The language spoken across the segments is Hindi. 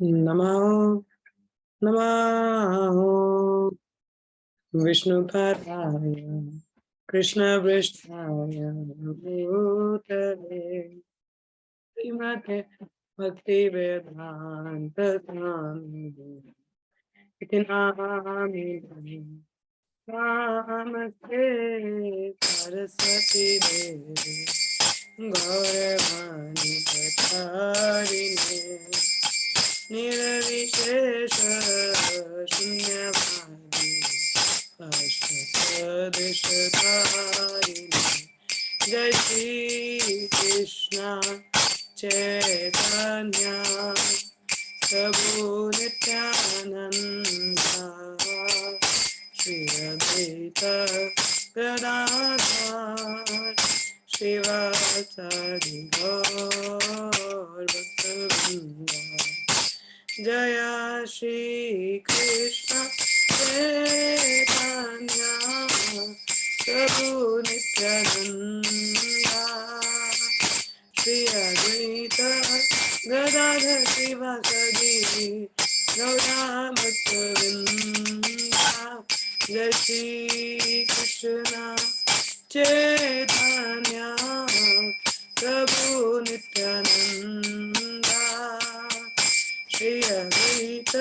नमः नमः विष्णुपदाय कृष्णपृष्ठाय भूतले श्रीमते भक्तिवेदान्त स्वामी इति नामिने नमस्ते सरस्वती देवे गौरवाणी प्रचारिणे निर्विशेष शून्यवादी अष्टदशकारिणे जय श्री कृष्ण चैतन्य प्रभु नित्यानंद श्री अद्वैत गदाधर शिवासादि गौर भक्तवृंद जय श्री कृष्ण चैतन्य प्रभु नित्यानंद श्री अद्वैत गदाधर शिवासादि गौरभक्तवृंद जय श्री कृष्ण चैतन्य प्रभु नित्यानंद श्री अद्वैत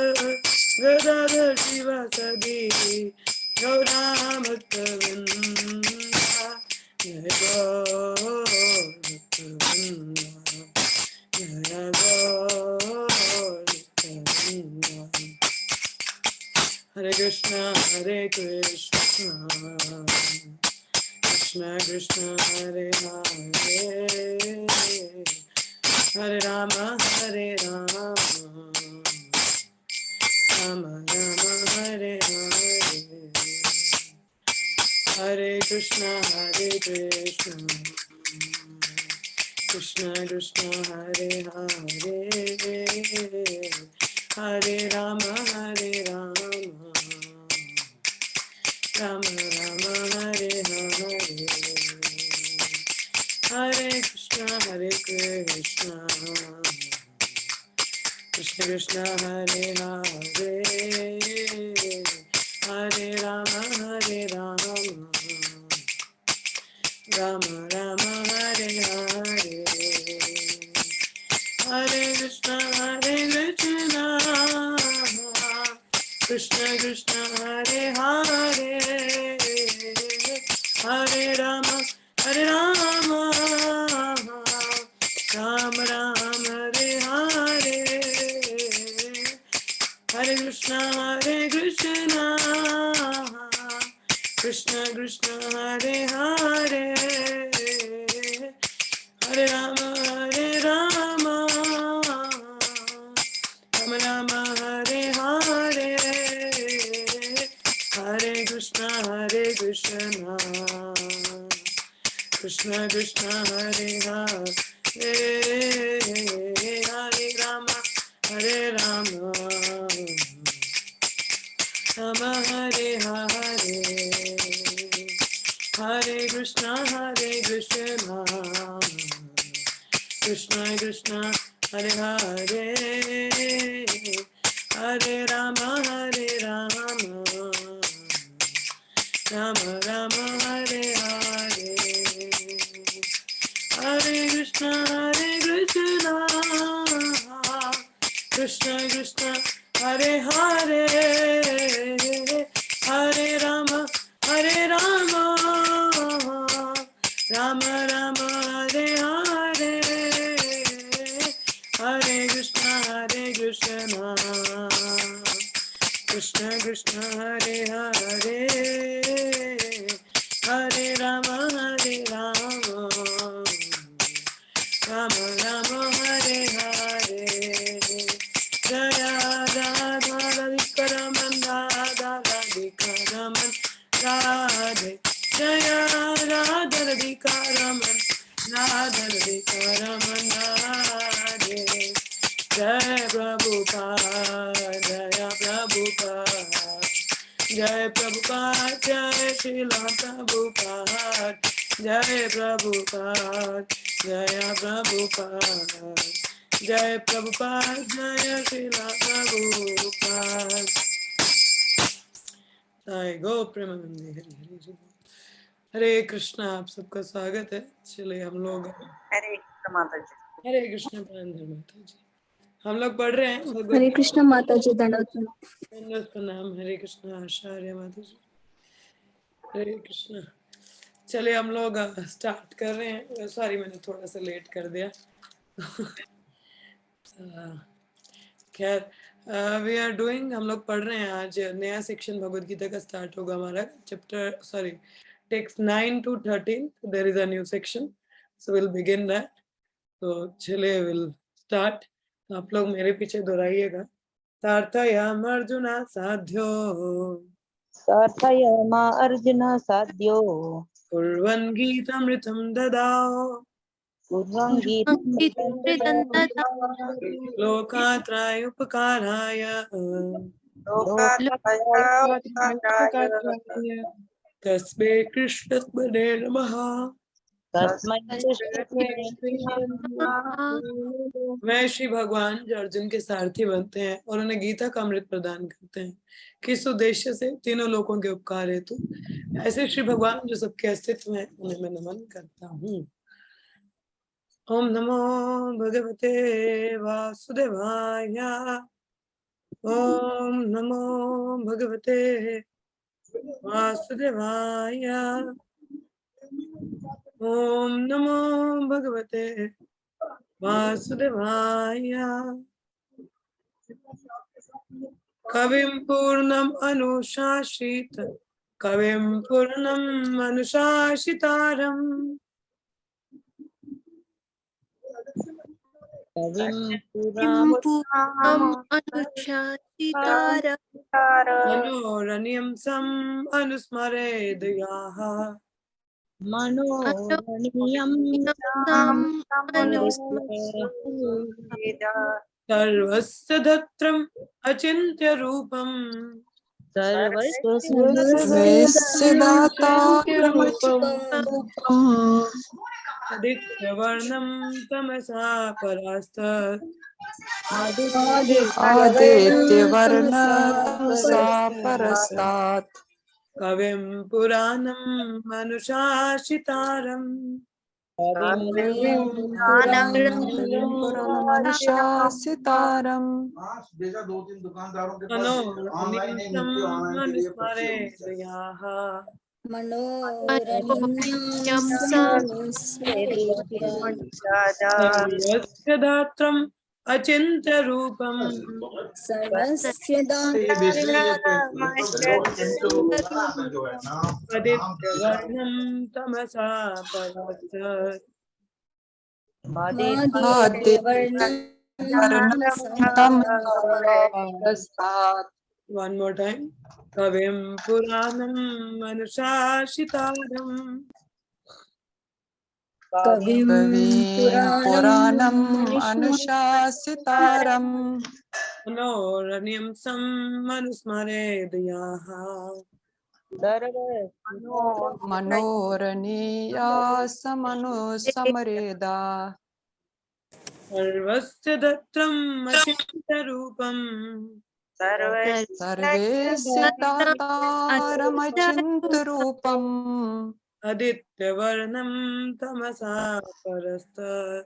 गदाधर शिवासादि गौरभक्तवृंद जय गौरभक्तवृंद जय गौरभक्तवृंद हरे कृष्ण कृष्ण कृष्ण हरे हरे हरे राम राम राम हरे हरे हरे कृष्ण कृष्ण कृष्ण हरे हरे हरे राम राम राम हरे हरे हरे कृष्ण कृष्ण कृष्ण हरे हरे हरे राम राम राम हरे हरे हरे कृष्ण कृष्ण कृष्ण हरे हरे हरे राम राम राम हरे हरे हरे कृष्ण कृष्ण कृष्ण हरे हरे हरे राम राम राम हरे हरे हरे कृष्ण कृष्ण कृष्ण हरे हरे हरे राम राम हरे हरे हरे कृष्ण कृष्ण कृष्ण हरे हरे हरे राम राम राम हरे हरे हरे कृष्ण कृष्ण कृष्ण हरे हरे हरे राम राम राम हरे हरे हरे कृष्ण कृष्ण कृष्ण हरे हरे हरे राम राम राम हरे हरे जय राधा राधिका रमन राधा राधिका रमन राधे जय राधा राधिका रमन राधा रमन राधे जय प्रभुपाद जय प्रभुपाद जय श्रीला प्रभुपाद जय प्रभुपाद जय प्रभुपाद जय प्रभुपाद जय श्रीला प्रभुपाद। जय गो प्रेमानंदी। हरे हरे जी। हरे कृष्णा। आप सबका स्वागत है। चलिए हम लोग हरे कृष्ण माता जी। हरे कृष्ण माता जी। हम लोग पढ़ रहे हैं भगवत हरे कृष्ण माता जी। दंडवत प्रणाम। हरे कृष्ण आचार्य माता जी। हरे कृष्ण। चलिए हम लोग स्टार्ट कर रहे हैं। सॉरी मैंने थोड़ा सा लेट कर दिया। खैर वी आर डूइंग, हम लोग पढ़ रहे हैं। आज नया सेक्शन भगवत गीता का स्टार्ट होगा हमारा। Chapter sorry text 9 to 13 there is a new section, so will begin that. तो चलिए विल स्टार्ट। आप लोग मेरे पीछे दोहराइएगा। तार्थयाम अर्जुना साध्यो सार्थयाम अर्जुन साध्यो कुर्वन् गीतामृतं ददाओ लोकात्रय उपकाराय तस्मै कृष्णत्मने नमः। मैं श्री भगवान जो अर्जुन के सारथी बनते हैं और उन्हें गीता का अमृत प्रदान करते हैं, किस उद्देश्य से? तीनों लोगों के उपकार हेतु। ऐसे श्री भगवान जो सबके अस्तित्व हैं उन्हें मैं नमन करता हूँ। ओम नमो भगवते वासुदेवाय। ओम नमो भगवते वासुदेवाय। ओम नमो भगवते वासुदेवाय। कविं पूर्णम् अनुशासित कविं पूर्णम् अनुशासितारम् मनोरण्यं सम् अनुस्मरेद् याः सर्वस्य धत्रम् अचिन्त्य रूपम् आदित्यवर्णं तमसा परास्तत् कविं पुराणम् अनुशासितारम् मनोरण्यं याः सर्वस्य धात्रम् अचिन्त्य रूपम् आदित्यवर्णं तमसा परास्तत् One more time. Kavim Puranam Manusashitaram Manoranyam Sam Manusmaredayaha Sarvasya Datram Achinta Rupam Adityavarnam Tamasa Parastat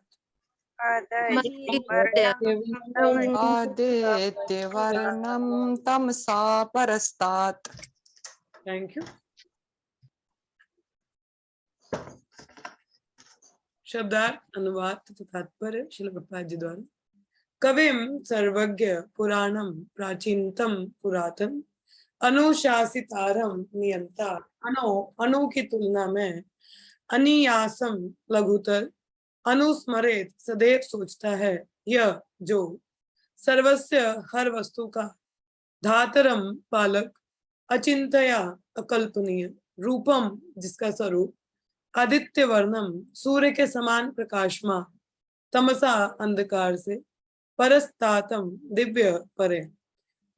Thank you. शब्दार्थ अनुवाद तथा तात्पर्य श्रील प्रभुपाद जी द्वारा। कविम सर्वज्ञ पुराणम प्राचीनतम पुरातन अनुशासितारम नियंता। अनु की तुलना में अनियासम लघुतर अनुस्मरेत सदैव सोचता है। यह जो सर्वस्य हर वस्तु का धातरम पालक अचिंतया अकल्पनीय रूपम जिसका स्वरूप आदित्य वर्णम सूर्य के समान प्रकाशमान तमसा अंधकार से परस्तातम दिव्य परे।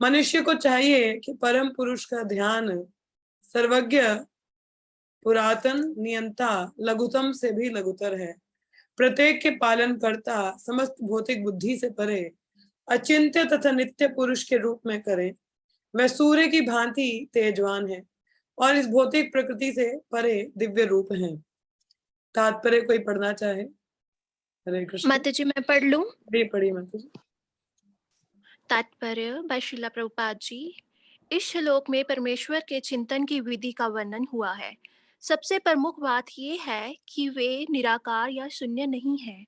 मनुष्य को चाहिए कि परम पुरुष का ध्यान सर्वज्ञ पुरातन नियंता लघुतम से भी लघुतर है प्रत्येक के पालन करता समस्त भौतिक बुद्धि से परे अचिंत्य तथा नित्य पुरुष के रूप में करें। वह सूर्य की भांति तेजवान है और इस भौतिक प्रकृति से परे दिव्य रूप है। तात्पर्य कोई पढ़ना चाहे? हरे कृष्ण। माता जी मैं पढ़ लूं? पढ़िए माता जी। तात्पर्य बाय श्रीला प्रभुपाद जी। इस श्लोक में परमेश्वर के चिंतन की विधि का वर्णन हुआ है। सबसे प्रमुख बात यह है कि वे निराकार या शून्य नहीं है।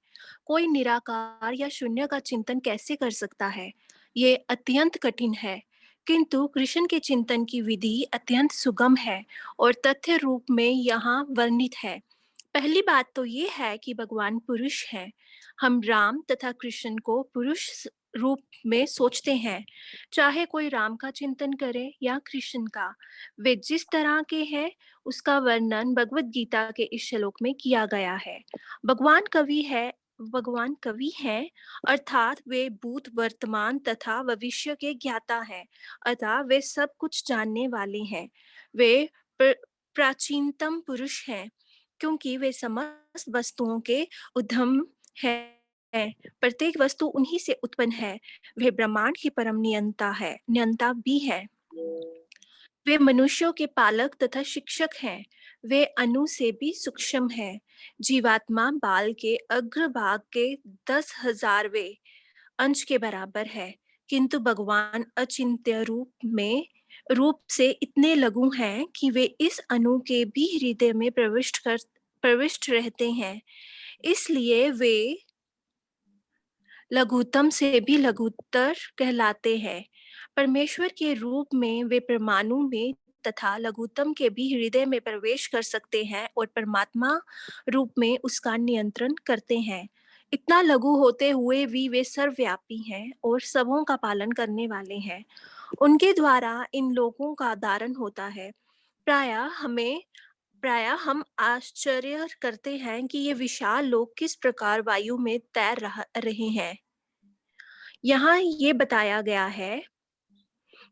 कोई निराकार या शून्य का चिंतन कैसे कर सकता है? ये अत्यंत कठिन है, किंतु कृष्ण के चिंतन की विधि अत्यंत सुगम है और तथ्य रूप में यहाँ वर्णित है। पहली बात तो ये है कि भगवान पुरुष हैं। हम राम तथा कृष्ण को पुरुष रूप में सोचते हैं। चाहे कोई राम का चिंतन करे या कृष्ण का, वे जिस तरह के हैं उसका वर्णन भगवत गीता के इस श्लोक में किया गया है। भगवान कवि हैं, अर्थात वे भूत वर्तमान तथा भविष्य के ज्ञाता हैं, अतः वे सब कुछ जानने वाले हैं। वे प्राचीनतम पुरुष हैं क्योंकि वे समस्त वस्तुओं के उद्गम हैं। प्रत्येक वस्तु उन्हीं से उत्पन्न है। वे ब्रह्मांड की परम नियंता भी है। वे मनुष्यों के पालक तथा शिक्षक हैं। वे अणु से भी सूक्ष्म हैं। जीवात्मा बाल के अग्रभाग के 10,000वें अंश के बराबर है, किंतु भगवान अचिंत्य रूप से इतने लघु हैं कि वे इस अणु के भी हृदय में प्रविष्ट रहते हैं। इसलिए वे लघुतम से भी लघुतर कहलाते हैं। परमेश्वर के रूप में वे परमाणु में तथा लघुतम के भी हृदय में प्रवेश कर सकते हैं और परमात्मा रूप में उसका नियंत्रण करते हैं। इतना लघु होते हुए भी वे सर्वव्यापी हैं और सबों का पालन करने वाले हैं। उनके द्वारा इन लोगों का धारण होता है। प्रायः हम आश्चर्य करते हैं कि ये विशाल लोग किस प्रकार वायु में तैर रहे हैं। यहाँ ये बताया गया है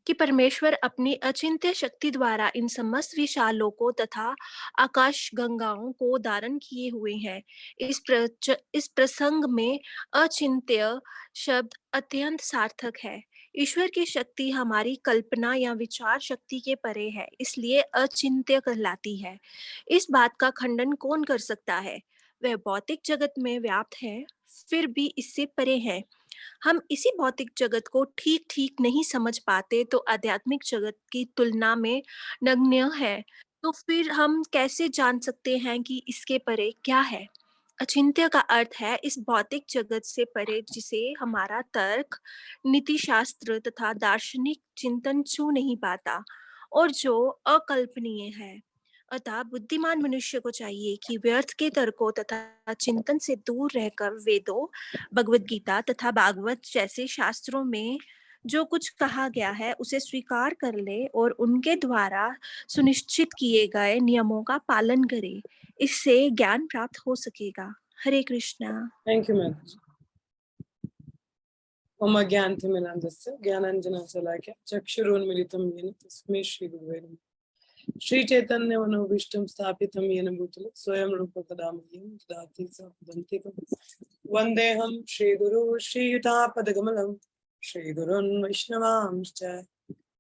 कि परमेश्वर अपनी अचिंत्य शक्ति द्वारा इन समस्त विशाल लोकों तथा आकाश गंगाओं को धारण किए हुए हैं। इस प्रसंग में अचिंत्य शब्द अत्यंत सार्थक है। ईश्वर की शक्ति हमारी कल्पना या विचार शक्ति के परे है, इसलिए अचिंत्य कहलाती है। इस बात का खंडन कौन कर सकता है? वह भौतिक जगत में व्याप्त है, फिर भी इससे परे है। हम इसी भौतिक जगत को ठीक ठीक नहीं समझ पाते तो आध्यात्मिक जगत की तुलना में नगण्य है। तो फिर हम कैसे जान सकते हैं कि इसके परे क्या है? अचिंत्य का अर्थ है इस भौतिक जगत से परे जिसे हमारा तर्क, नीति शास्त्र तथा दार्शनिक चिंतन छू नहीं पाता और जो अकल्पनीय है। अतः बुद्धिमान मनुष्य को चाहिए कि व्यर्थ के तर्कों तथा चिंतन से दूर रहकर वेदों, भगवत गीता तथा भागवत जैसे शास्त्रों में जो कुछ कहा गया है उसे स्वीकार कर ले और उनके द्वारा सुनिश्चित किए गए नियमों का पालन करे। इससे ज्ञान प्राप्त हो सकेगा। Hare Krishna. Thank you ma'am. ओम अज्ञानतिमिरान्धस्य ज्ञानाञ्जनशलाकया चक्षुरुन्मीलितं येन तस्मै श्रीगुरुवे नमः। श्रीचैतन्यमनोभीष्टं स्थापितं येन भूतले स्वयं रूप कदा मह्यं ददाति सपदन्तिकं। वन्देऽहं श्रीगुरो श्रीयुतापदकमलं श्रीगुरुन् वैष्णवांश्च।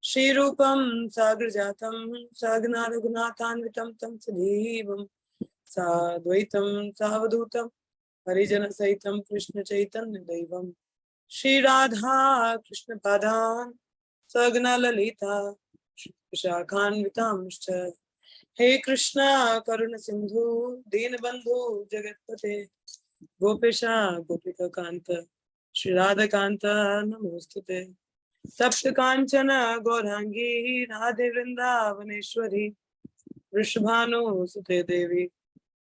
श्रीरूपं साग्रजातं सहगना रघुनाथान्वितं तं सजीवं साद्वैतं सावधूतं हरिजनसहितं कृष्णचैतन्यदैवम् श्री राधा कृष्ण पादान सगना ललिता शाखान्वितांश्च। हे कृष्णा करुण सिंधु दीनबंधु जगतपते गोपेशा गोपिका कांत श्री राधा कांत नमोस्तुते। तप्त कांचन गौरांगी राधे वृंदावनेश्वरी वृषभानुसुते देवी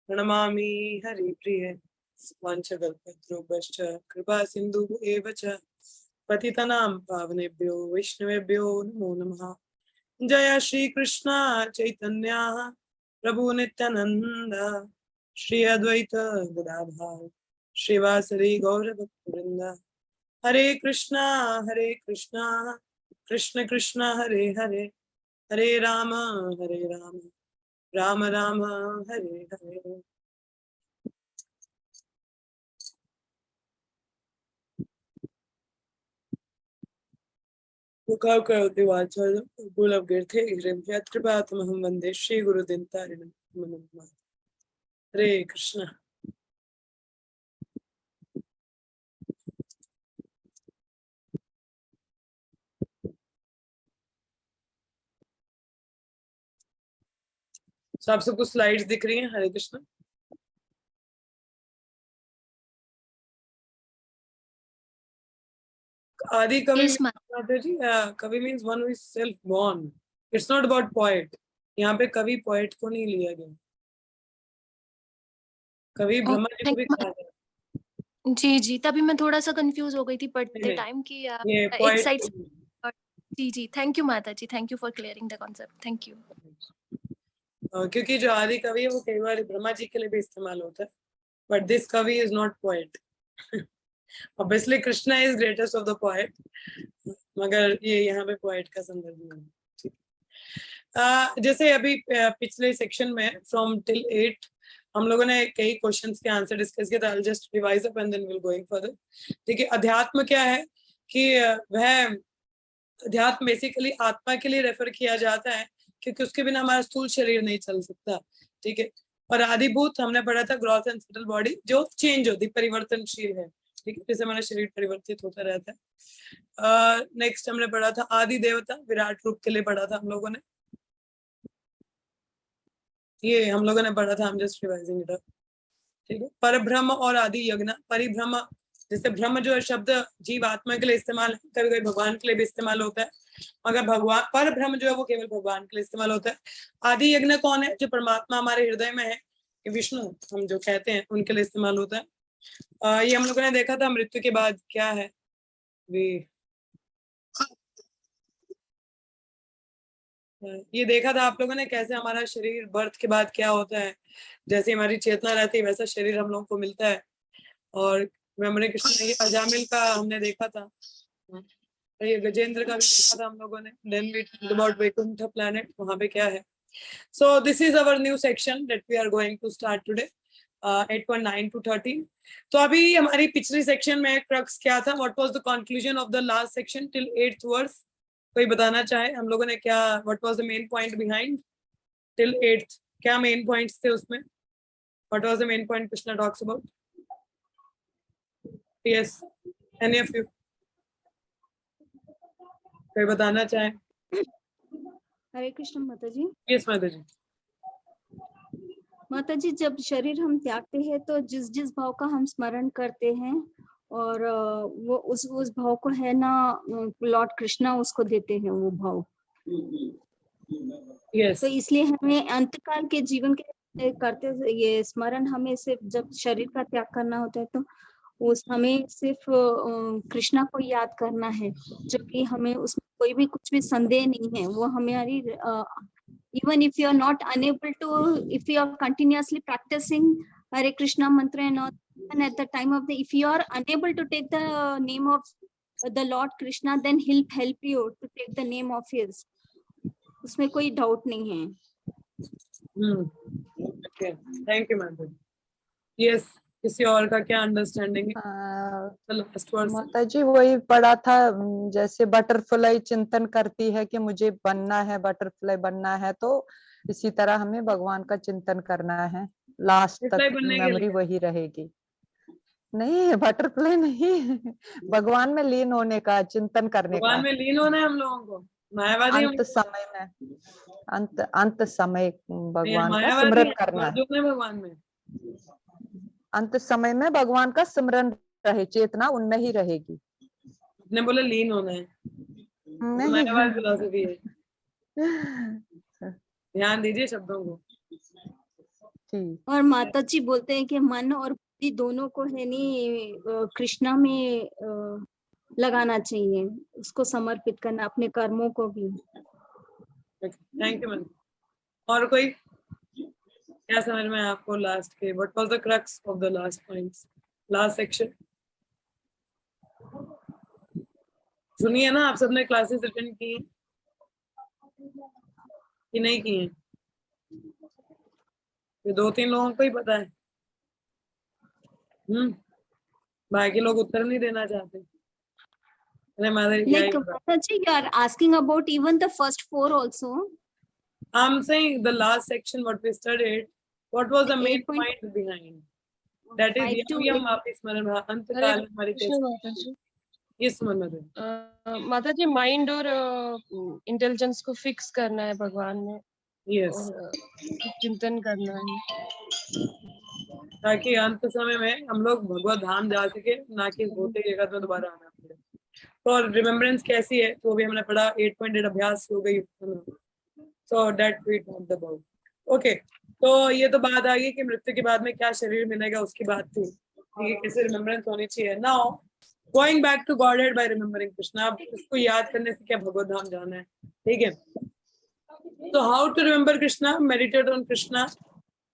प्रणमामि हरिप्रिये। वाञ्छकल्पतरुभ्यश्च कृपा सिन्धु एव च पतितानां पावनेभ्यो वैष्णवेभ्यो नमो नमः। जय श्री कृष्ण चैतन्य प्रभु नित्यानंद श्री अद्वैत गदाधर श्रीवासरि गौर भक्तवृंद। हरे कृष्णा कृष्ण कृष्ण हरे हरे हरे राम राम राम हरे हरे। मुखाकरोति वाचालं मूलमग्रन्थे गिरिं वन्दे श्रीगुरुदिनतारिणं नमः। हरे कृष्ण। तो आप सबको स्लाइड्स दिख रही हैं? हरे कृष्ण। आदि कवि Yes, ma'am. जी, कवि means one who is self born. It's not about poet. यहाँ पे कवि पोएट को नहीं लिया गया। कवि Okay, ब्रह्मा जी को thank भी you, कहा ma'am. गया। जी जी, तभी मैं थोड़ा सा कंफ्यूज हो गई थी पढ़ते नहीं, टाइम कि ये एक पोएट साइड से। जी जी, थैंक यू माता जी, thank you for clearing the concept, thank you. क्योंकि जो आदि कवि है वो कई बार ब्रह्मा जी के लिए भी इस्तेमाल होता है, बट दिस कवि is not poet. Obviously Krishna is greatest of the poet, मगर ये यहाँ पे पोएट का संदर्भ नहीं है। जैसे अभी पिछले सेक्शन में फ्रॉम टिल 8 हम लोगों ने कई क्वेश्चंस के आंसर डिस्कस किए थे। I just revise up and then will going further. ठीक है, अध्यात्म क्या है कि वह अध्यात्म बेसिकली आत्मा के लिए रेफर किया जाता है, क्योंकि उसके बिना हमारा स्थूल शरीर नहीं चल सकता। ठीक है, और आदिभूत हमने पढ़ा था ग्रॉस एंड सटल बॉडी, जो चेंज होती, परिवर्तनशील है। ठीक है, जैसे हमारा शरीर परिवर्तित होता रहता है। नेक्स्ट हमने पढ़ा था आदि देवता, विराट रूप के लिए पढ़ा था हम लोगों ने। ये हम लोगों ने पढ़ा था, हम जस्ट रिवाइजिंग इट। ठीक है, परब्रह्म और आदि यज्ञ। परिभ्रम, जैसे ब्रह्म जो है शब्द जीव आत्मा के लिए इस्तेमाल है, कभी कभी भगवान के लिए भी इस्तेमाल होता है, मगर भगवान पर ब्रह्म जो है वो केवल भगवान के लिए इस्तेमाल होता है। आदि यज्ञ कौन है? जो परमात्मा हमारे हृदय में है, विष्णु हम जो कहते हैं, उनके लिए इस्तेमाल होता है। ये हम लोगों ने देखा था मृत्यु के बाद क्या है। ये देखा था आप लोगों ने कैसे हमारा शरीर बर्थ के बाद क्या होता है, जैसे हमारी चेतना रहती है वैसा शरीर हम लोगों को मिलता है। और मेमोरी कृष्ण ये अजामिल का हमने देखा था, ये गजेंद्र का भी देखा था हम लोगों ने। Then we talked about Vaikuntha planet, वहां पे क्या है। So this is our new section that we are going to start today, 8.9 to 13। तो अभी हमारी पिछली सेक्शन में क्रक्स क्या था? What was the conclusion of the last section till 8th verse? कोई बताना चाहे हम लोगों ने क्या, what was the main point behind till 8th? क्या मेन पॉइंट्स थे उसमें? What was the main point Krishna talks about? Yes, any of you कोई बताना चाहे? हरे कृष्ण माता जी। यस माता जी। माता जी, जब शरीर हम त्यागते हैं तो जिस जिस भाव का हम स्मरण करते हैं और वो उस भाव को है ना लॉर्ड कृष्णा उसको देते हैं वो भाव। यस, तो इसलिए हमें अंतकाल के जीवन के करते ये स्मरण हमें सिर्फ जब शरीर का त्याग करना होता है तो उस हमें सिर्फ कृष्णा को याद करना है, जो कि हमें उसमें कोई भी कुछ भी संदेह नहीं है। वो हमारी even if you are not unable to, if you are continuously practicing Hare Krishna mantra and all, and at the time of the, if you are unable to take the name of the Lord Krishna, then he'll help you to take the name of his. उसमें कोई डाउट नहीं है। Okay, thank you ma'am. Yes, किसी और का क्या अंडरस्टैंडिंग है? लास्ट वर्स माता जी वही पढ़ा था, जैसे बटरफ्लाई चिंतन करती है कि मुझे बनना है, बटरफ्लाई बनना है, तो इसी तरह हमें भगवान का चिंतन करना है, लास्ट बटरफ्लाई तक बनने के मेमोरी लिए? वही रहेगी। नहीं, बटरफ्लाई नहीं, भगवान में लीन होने का, चिंतन करने भगवान का। में लीन होना है हम लोगों को? मायावादी अंत समय में, अंत समय भगवान का मायावादी सिमरन है, करना है। मर्दों में भगवान में। अंत समय में भगवान का सिमरन रहे, चेतना उनमें ही रहेगी। आपने बोला लीन होना है, मायावादी फिलॉसफी है। ध्यान दीजिए शब्दों को। ठीक। और माता जी बोलते हैं कि मन और बुद्धि दोनों को है नी कृष्णा में लगाना चाहिए, उसको समर्पित करना, अपने कर्मों को भी। Thank you ma'am. और कोई क्या समझ में आया आपको लास्ट के? What was the crux of the last points, last section? सुनिए ना, आप सबने क्लासेस अटेंड की हैं कि नहीं की हैं? ये 2-3 लोगों को ही पता है। बाकी लोग उत्तर नहीं देना चाहते। अरे माता जी, Like Mataji, you are asking about even the first 4 also. I'm saying the last section what we studied, what was the main 8.5 point behind? That is to यम यम आपी स्मरण अंत काल हमारी कृष्ण माता जी, इस मन में माता जी माइंड और इंटेलिजेंस को फिक्स करना है भगवान में यस, और चिंतन करना है ताकि अंत समय में हम लोग भगवत धाम जा सके, ना कि भौतिक जगत में दोबारा आना पड़े। और रिमेम्बरेंस कैसी है तो भी हमने पढ़ा, 8.8 अभ्यास हो गई, so that we talked about. Okay, तो ये तो बात आ गई कि मृत्यु के बाद में क्या शरीर मिलेगा, उसकी बात थी, ये कैसे रिमेम्बरेंस होनी चाहिए। Now going back to Godhead by remembering Krishna, अब इसको याद करने से क्या भगवत धाम जाना है, ठीक है। तो how to remember Krishna, meditate on Krishna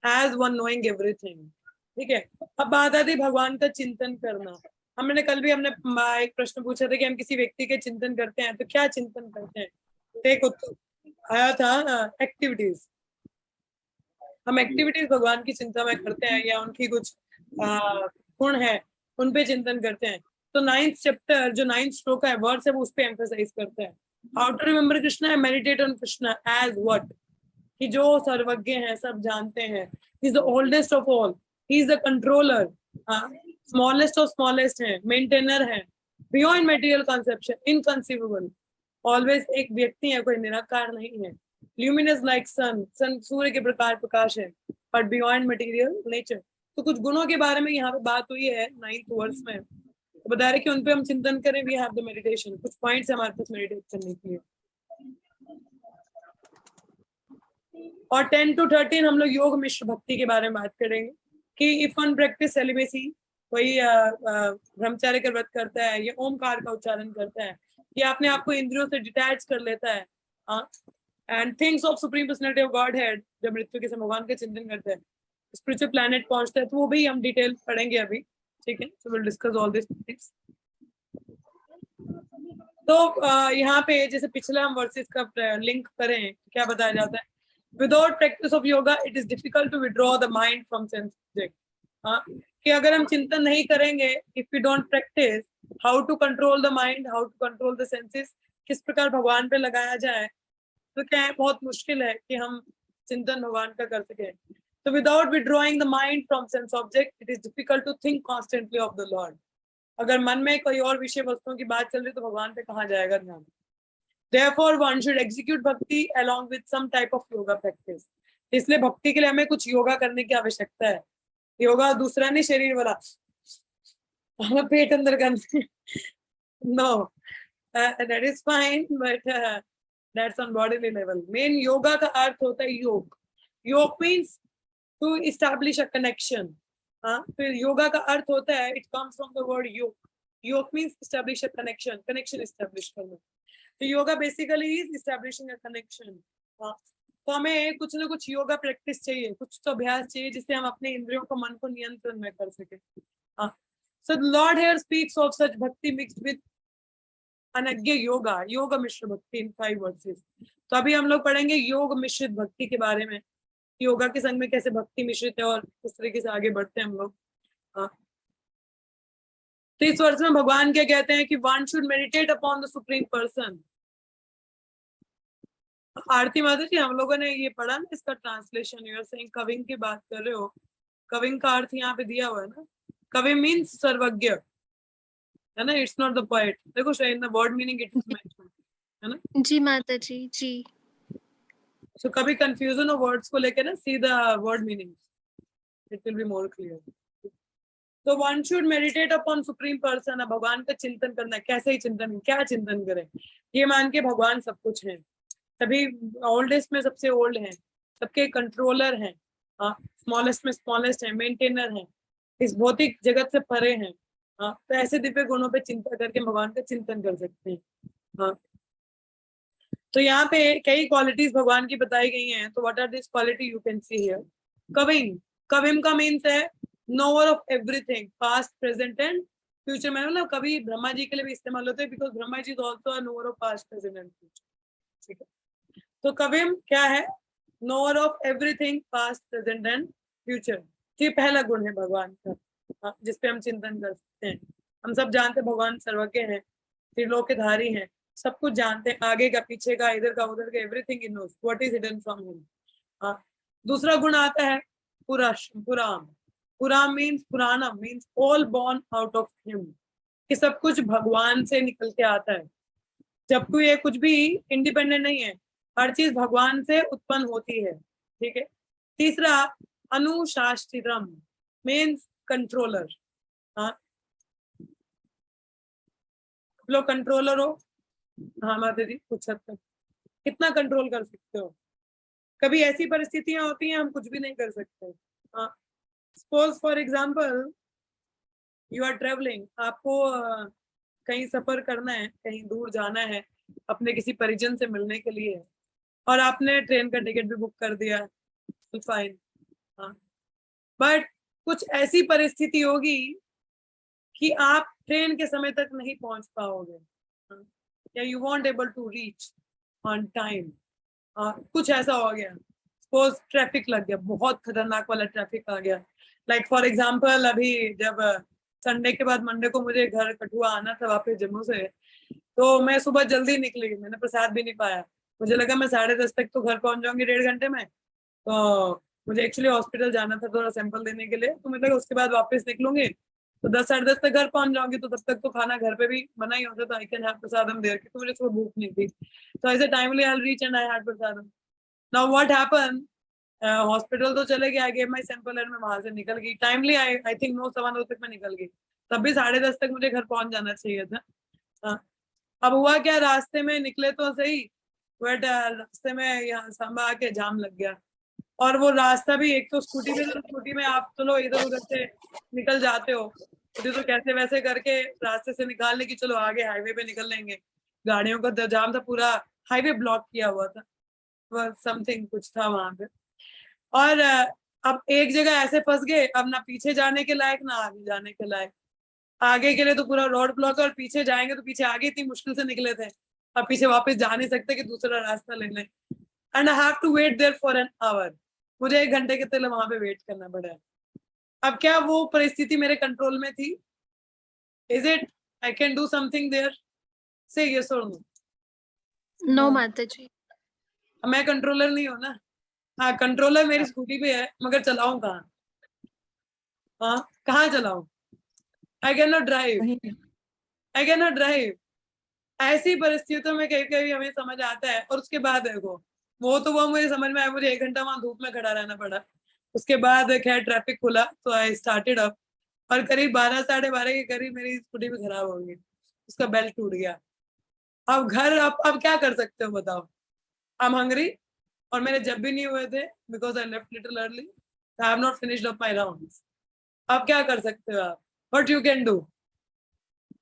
as one knowing everything, ठीक है। अब बात आती भगवान का चिंतन करना। हमने कल भी हमने एक प्रश्न पूछा था कि हम किसी व्यक्ति के चिंतन करते हैं तो क्या चिंतन करते हैं, तो एक उत्तर आया था एक्टिविटीज। हम एक्टिविटीज भगवान की चिंता में करते हैं या उनकी कुछ गुण है उन पे चिंतन करते हैं। तो 9th चैप्टर जो 9th श्लोक है वर्ड से वो उस पे एम्फसाइज करता है। How to remember Krishna, meditate on Krishna as what, कि जो सर्वज्ञ हैं, सब जानते हैं, he is the oldest of all, he is the controller, smallest of smallest है, मेंटेनर है, beyond material conception, inconceivable, always एक व्यक्ति है, कोई निराकार नहीं है, ल्यूमिनस लाइक सन, सन सूर्य के प्रकार प्रकाश है, बट बियॉन्ड मटेरियल नेचर। तो कुछ गुणों के बारे में यहाँ पे बात हुई है 9th वर्स में, तो बता रहे कि उन पे हम चिंतन करें, वी हैव द मेडिटेशन, कुछ पॉइंट्स हमारे पास मेडिटेट करने के लिए। और 10 to 13 हम लोग योग मिश्र भक्ति के बारे में बात करेंगे कि इफ वन प्रैक्टिस सेलिबेसी, कोई ब्रह्मचार्य का व्रत करता है, ये ओमकार का उच्चारण करता है, ये अपने आप को इंद्रियों से डिटैच कर लेता है, and things of supreme personality of God head, जब मृत्यु के समय भगवान का चिंतन करते हैं, स्पिरिचुअल प्लैनेट पहुंचता है, तो वो भी हम डिटेल पढ़ेंगे अभी, ठीक है। So will discuss all this things. तो यहाँ पे जैसे पिछला हम वर्सेस का लिंक करें, क्या बताया जाता है, without practice of yoga it is difficult to withdraw the mind from sense object, कि अगर हम चिंतन नहीं करेंगे, if we don't practice how to control the mind, how to control the senses, किस प्रकार भगवान पे लगाया जाए, तो क्या है, बहुत मुश्किल है कि हम चिंतन भगवान का कर सके। तो without withdrawing the mind from sense object it is difficult to think constantly of the Lord. अगर मन में कोई और विषय वस्तुओं की बात चल रही तो भगवान पे कहाँ जाएगा ध्यान। Therefore, one should execute bhakti along with some type of yoga practice. इसलिए भक्ति के लिए हमें कुछ योगा करने की आवश्यकता है। योगा दूसरा नहीं, शरीर वाला, हमें पेट अंदर करना, no, that is fine, but that's on bodily level. Main yoga का अर्थ होता है योग। योग means to establish a connection. फिर योगा का अर्थ होता है, it comes from the word योग. योग means establish a connection, connection establish करना। तो yoga basically is establishing a connection. तो हमें कुछ ना कुछ योगा प्रैक्टिस चाहिए, कुछ तो अभ्यास चाहिए जिससे हम अपने इंद्रियों को, मन को नियंत्रण में कर सके। So the Lord here speaks of such भक्ति मिक्स्ड विद अनज्ञ योगा, योग मिश्र भक्ति इन 5 वर्सेस। तो अभी हम लोग पढ़ेंगे योग मिश्रित भक्ति के बारे में, योगा के संग में कैसे भक्ति मिश्रित है और किस तरीके से आगे बढ़ते हैं हम लोग। तो इस वर्ष में भगवान क्या कहते हैं कि one should meditate upon the supreme person. Aarti माता जी, हम लोगों ने ये पढ़ा ना, इसका ट्रांसलेशन, यू आर सेइंग कविंग की बात कर रहे हो, कविंग का अर्थ यहाँ पे दिया हुआ है ना, कवि मीन्स सर्वज्ञ, है ना, इट्स नॉट द पोएट। देखो in the word meaning it is mentioned, है ना जी माता जी, जी। सो कभी कंफ्यूजन हो वर्ड्स को लेके ना, see the word meaning, it will be more clear. तो one should meditate upon supreme person, भगवान का चिंतन करना है। कैसे ही चिंतन, क्या चिंतन करें, ये मान के भगवान सब कुछ है, सभी ओल्डेस्ट में सबसे ओल्ड हैं, सबके कंट्रोलर हैं, स्मॉलेस्ट में स्मॉलेस्ट है, मेंटेनर है, इस भौतिक जगत से परे हैं। तो ऐसे दिव्य गुणों पे चिंता करके भगवान का चिंतन कर सकते हैं। तो यहाँ पे कई क्वालिटीज भगवान की बताई गई हैं। तो what are this quality you can see here. कविंग, कविम का मीन्स है knower of everything, past present and future में। मतलब कभी ब्रह्मा जी के लिए भी इस्तेमाल होते हैं, because Brahma ji is also a knower of past present and future, ठीक है। तो कविम क्या है, knower of everything past present and future. ये पहला गुण है भगवान का, जिसपे हम चिंतन कर सकते हैं। हम सब जानते हैं भगवान सर्वज्ञ हैं, त्रिलोकधारी हैं, सब कुछ जानते हैं, आगे का पीछे का इधर का उधर का, एवरीथिंग ही knows what is hidden from him. दूसरा गुण आता है पुराम। पुराम मीन्स पुराणम means all born out of him, कि सब कुछ भगवान से निकल के आता है। जबकि ये कुछ भी इंडिपेंडेंट नहीं है, हर चीज भगवान से उत्पन्न होती है। ठीक है। तीसरा अनुशासितम मीन्स कंट्रोलर। हाँ, लोग कंट्रोलर हो। हाँ माता जी, कुछ हद तक कितना कंट्रोल कर सकते हो? कभी ऐसी परिस्थितियां होती हैं हम कुछ भी नहीं कर सकते। हाँ, suppose for example you are travelling, आपको कहीं सफर करना है, कहीं दूर जाना है अपने किसी परिजन से मिलने के लिए, और आपने ट्रेन का टिकट भी बुक कर दिया, फाइन। हाँ, बट कुछ ऐसी परिस्थिति होगी कि आप ट्रेन के समय तक नहीं पहुंच पाओगे, या you won't able to reach on time. कुछ ऐसा हो गया, सपोज ट्रैफिक लग गया, बहुत खतरनाक वाला ट्रैफिक आ गया। लाइक फॉर एग्जांपल अभी जब संडे के बाद मंडे को मुझे घर कठुआ आना था वापस जम्मू से, तो मैं सुबह जल्दी निकली, मैंने प्रसाद भी नहीं पाया। मुझे लगा मैं 10:30 तक तो घर पहुंच जाऊंगी, 1.5 घंटे में। तो मुझे एक्चुअली हॉस्पिटल जाना था थोड़ा सैंपल देने के लिए, तो मुझे लगा उसके बाद वापस निकलूंगी तो 10 साढ़े 10 तक घर पहुंच जाऊंगी, तो तब तक तो खाना घर पे भी बना ही होता, तो I can have prasadam there, क्योंकि मुझे सुबह भूख नहीं थी। तो ऐसे timely I reach and I had prasadam. Now what happen, hospital तो चले गए, I gave my sample and मैं वहां से निकल गई टाइमली। आई थिंक 9 सवा 9 तक मैं निकल गई, तब भी 10:30 तक मुझे घर पहुंच जाना चाहिए था। अब हुआ क्या, रास्ते में निकले तो सही, बट रास्ते में यहाँ सांबा आके जाम लग गया। और वो रास्ता भी, एक तो स्कूटी में, तो स्कूटी में आप चलो इधर उधर से निकल जाते हो, तो कैसे वैसे करके रास्ते से निकालने की, चलो आगे हाईवे पे निकल लेंगे। गाड़ियों का जाम था, पूरा हाईवे ब्लॉक किया हुआ था, समथिंग कुछ था वहां पे। और अब एक जगह ऐसे फंस गए, अब ना पीछे जाने के लायक ना आगे जाने के लायक। आगे के लिए तो पूरा रोड ब्लॉक है, और पीछे जाएंगे तो पीछे आगे इतनी मुश्किल से निकले थे, अब पीछे वापस जा नहीं सकते कि दूसरा रास्ता ले लें। And I have to wait there for an hour, मुझे 1 घंटे के लिए वहां पे वेट करना पड़ा। अब क्या वो परिस्थिति मेरे कंट्रोल में थी? Is it I can do something there? से यस और नो? नो माता जी। मैं कंट्रोलर नहीं हूँ ना। हाँ, कंट्रोलर मेरी स्कूटी पे है, मगर चलाऊं कहाँ? हाँ, कहाँ चलाऊं? I can not drive, I can not drive. ऐसी परिस्थितियों में कभी कभी हमें समझ आता है। और उसके बाद देखो, वो मुझे समझ में आया, मुझे 1 घंटा वहां धूप में खड़ा रहना पड़ा। उसके बाद खैर ट्रैफिक खुला तो आई स्टार्टेड अप, और करीब 12 साढ़े 12 के करीब मेरी स्कूटी भी खराब हो गई, उसका बेल्ट टूट गया। अब घर, अब क्या कर सकते हो बताओ? आई एम हंग्री, और मेरे जब भी नहीं हुए थे, because I left little early, I have not finished up my rounds. अब क्या कर सकते हो आप? What you can do?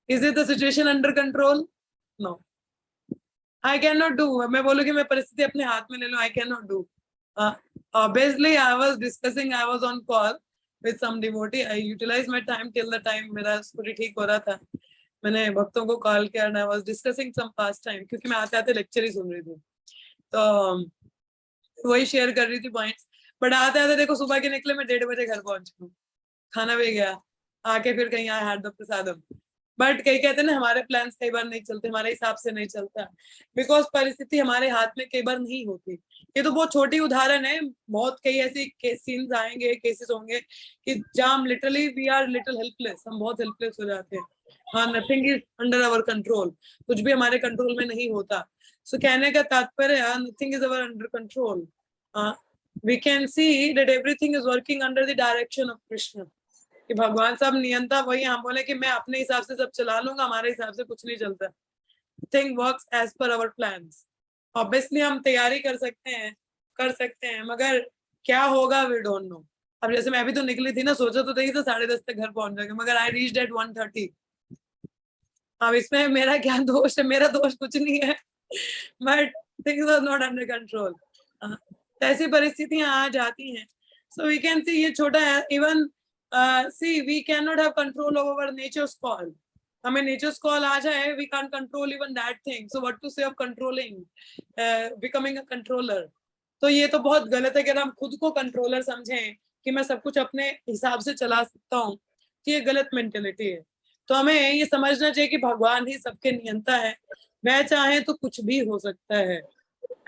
Is it the situation under control? No, I can not do. मैं बोलूँ कि मैं परिस्थिति अपने हाथ में ले लूँ, आई can not do. Obviously I was discussing, I was on call with some devotee, I utilized my time till the time मेरा स्कूटी ठीक हो रहा था, मैंने भक्तों को कॉल किया and I was discussing some past time, क्योंकि मैं आते आते लेक्चर ही सुन रही थी, तो वही शेयर कर रही थी पॉइंट्स। बट आते आते देखो, सुबह के निकले, मैं 1:30 बजे घर पहुंच गई, खाना भी गया, आके फिर कहीं I had the prasadam. But कई कहते हैं ना, हमारे प्लान्स कई बार नहीं चलते, हमारे हिसाब से नहीं चलता, बिकॉज परिस्थिति हमारे हाथ में कई बार नहीं होती। ये तो बहुत छोटी उदाहरण है, बहुत कई ऐसी सीन्स आएंगे, केसेस होंगे कि जहाँ हम literally we are little helpless, हम बहुत हेल्पलेस हो जाते हैं। हाँ, nothing is under our control, कुछ भी हमारे कंट्रोल में नहीं होता। सो कहने का तात्पर्य, nothing is our under control. We can see that everything is working under the direction of Krishna, कि भगवान साहब नियंता वही, हम बोले कि मैं अपने हिसाब से सब चला लूंगा, हमारे हिसाब से कुछ नहीं चलता। Thing works as per our plans. Obviously हम तैयारी कर सकते हैं, मगर क्या होगा वी डोंट नो। अब जैसे मैं अभी तो निकली थी ना, सोचा तो थी तो 10:30 तक घर पहुंच जाएंगे, मगर आई रीच्ड एट 1:30। अब इसमें मेरा क्या दोष है? मेरा दोष कुछ नहीं है, but things are not under control. ऐसी परिस्थितियां आ जाती हैं। सो वी कैन सी, ये छोटा है, even see we cannot have control over nature's call. हमें nature's call आ जाए, we can't control even that thing. So what to say of controlling, becoming a controller? तो ये तो बहुत गलत है कि हम खुद को कंट्रोलर समझें कि मैं सब कुछ अपने हिसाब से चला सकता हूँ, तो ये गलत मेंटेलिटी है। तो हमें ये समझना चाहिए कि भगवान ही सबके नियंता है, वह चाहे तो कुछ भी हो सकता है।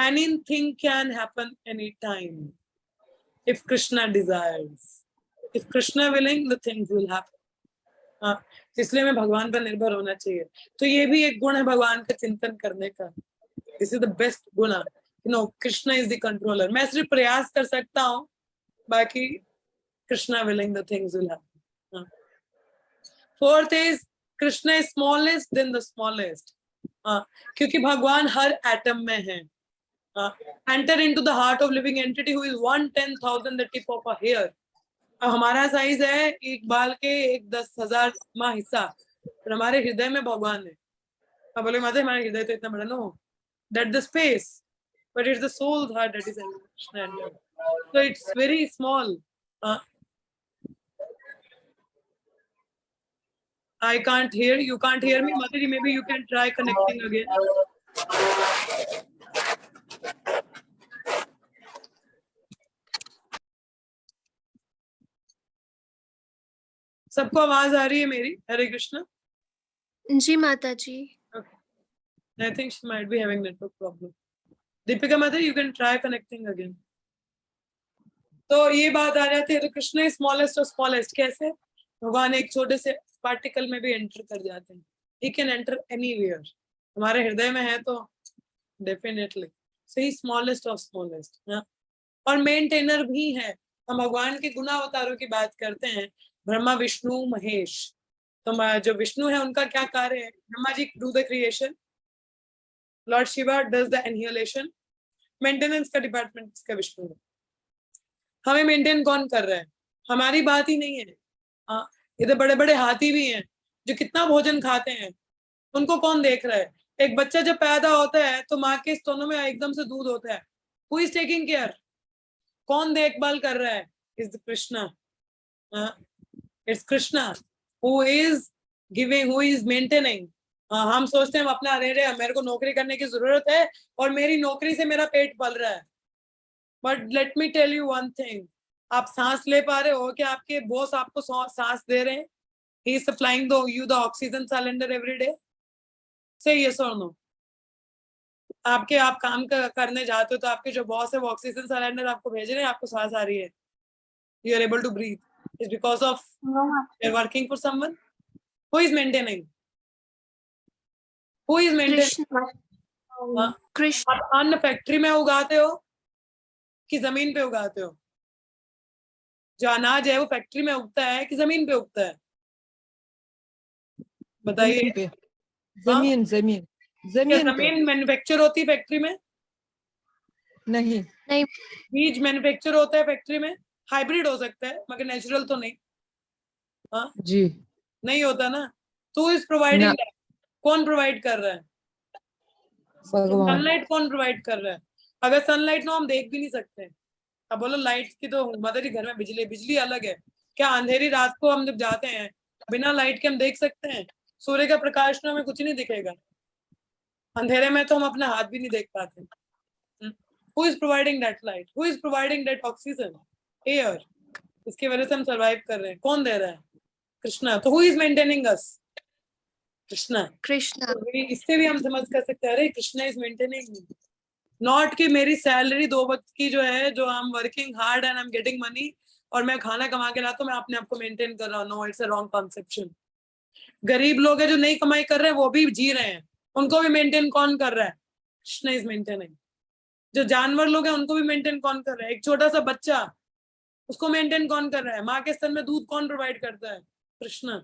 Anything can happen anytime if Krishna desires. If Krishna willing, the things will happen. हाँ, इसलिए हमें भगवान पर निर्भर होना चाहिए। तो ये भी एक गुण है भगवान का चिंतन करने का। दिस इज द बेस्ट गुण, you know, Krishna is the controller. मैं सिर्फ प्रयास कर सकता हूँ, बाकी Krishna willing the things will happen. Fourth is Krishna is smallest than the smallest. क्योंकि भगवान हर एटम में है। Enter into the heart of living entity who is 1/10,000 the tip of a hair. हमारा साइज है एक बाल के 1/10,000वां हिस्सा, पर हमारे हृदय में भगवान है। अब बोले माता हमारा हृदय तो इतना बड़ा, no, that the space, but it's the soul's heart that is enter, so it's very small. I can't hear you, can't hear me, Mataji, maybe you can try connecting again. सबको आवाज आ रही है मेरी? हरे कृष्णा। जी माता जी। I think she might be having network problem. Deepika mother, you can try connecting again. तो ये बात आ जाती है, तो कृष्ण इज स्मॉलेस्ट और स्मॉलेस्ट कैसे? भगवान एक छोटे से पार्टिकल में भी एंटर कर जाते हैं। He can enter anywhere. हमारे हृदय में है तो डेफिनेटली सही स्मॉलेस्ट और स्मॉलेस्ट। और मेंटेनर भी है। हम भगवान के गुणावतारों की बात करते हैं, ब्रह्मा विष्णु महेश। तो जो विष्णु है उनका क्या कार्य है? Brahma ji do the creation, lord Shiva does the annihilation, maintenance का डिपार्टमेंट इसका विष्णु है। हमें मेंटेन कौन कर रहा है? हमारी बात ही नहीं है। इधर बड़े बड़े हाथी भी हैं जो कितना भोजन खाते हैं, उनको कौन देख रहा है? एक बच्चा जब पैदा होता है तो माँ के स्तनों में एकदम से दूध होता है, हु इज टेकिंग केयर? कौन देखभाल कर रहा है? Is Krishna. It's Krishna who is giving, who is maintaining. हम सोचते हैं हम अपना, अरे मेरे को नौकरी करने की जरूरत है और मेरी नौकरी से मेरा पेट पल रहा है। But let me tell you one thing, आप सांस ले पा रहे हो? क्या आपके बॉस आपको सांस दे रहे हैं? He is supplying you the oxygen cylinder every day? से यस और नो? आप काम करने जाते हो तो आपके जो बॉस है वो ऑक्सीजन सिलेंडर आपको भेज रहे हैं, आपको सांस आ रही है, you are able to breathe, it's because of you are working for someone. Who is maintaining? Who is maintaining? Krishna. आप अन्न फैक्ट्री में उगाते हो कि जमीन पे उगाते हो? जो अनाज है वो फैक्ट्री में उगता है कि जमीन पे उगता है? बताइए। जमीन जमीन जमीन पे। जमीन मैन्युफैक्चर होती है फैक्ट्री में? नहीं। नहीं। बीज मैन्युफैक्चर होता है फैक्ट्री में? हाइब्रिड हो सकता है मगर नेचुरल तो नहीं। हाँ जी नहीं होता ना। तो इज प्रोवाइडिंग, कौन प्रोवाइड कर रहा है? भगवान। सनलाइट कौन प्रोवाइड कर रहा है? अगर सनलाइट ना हम देख भी नहीं सकते। अब बोलो लाइट की तो मदर ही घर में बिजली अलग है। क्या अंधेरी रात को हम जब जाते हैं बिना लाइट के हम देख सकते हैं? सूर्य का प्रकाश में हमें कुछ नहीं दिखेगा। अंधेरे में तो हम अपना हाथ भी नहीं देख पाते। Who is providing that light? Who is providing that oxygen? Air. इसकी वजह से हम सरवाइव कर रहे हैं। कौन दे रहा है? कृष्णा। तो who is maintaining us? Krishna. Krishna. इससे भी हम समझ कर सकते हैं, अरे Krishna is maintaining me. Not कि मेरी सैलरी 2 वक्त की जो है, जो I am working hard and I am getting money और मैं खाना कमा के लाता हूं, मैं अपने आप को मेंटेन कर रहा हूं। No, it's a wrong conception. गरीब लोग हैं जो नहीं कमाई कर रहे हैं, वो भी जी रहे हैं, उनको भी मेंटेन कौन कर रहा है? Krishna is maintaining. जो जानवर लोग हैं उनको भी मेंटेन कौन कर रहा है? एक छोटा सा बच्चा, उसको मेंटेन कौन कर रहा है? माँ के स्तन में दूध कौन प्रोवाइड करता है? कृष्णा।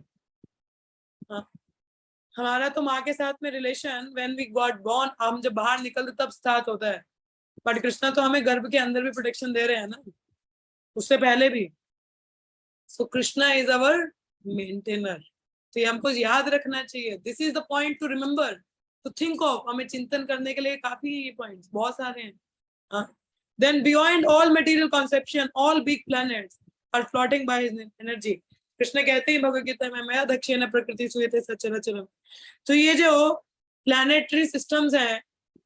हमारा तो माँ के साथ में relation when we got born, हम जब बाहर निकलते तब स्टार्ट होता है। बट कृष्णा तो हमें गर्भ के अंदर भी प्रोटेक्शन दे रहे हैं ना, उससे पहले भी। So Krishna is our maintainer. तो ये हमको याद रखना चाहिए। This is the point to remember, to think of. हमें चिंतन करने के लिए काफी पॉइंट्स बहुत सारे हैं। Then beyond all material conception, all big planets are floating by his energy. Krishna कहते हैं भगवद गीता में, मैं दक्षिण प्रकृति सुयते सचराचरम। तो ये जो प्लानेटरी सिस्टम्स हैं,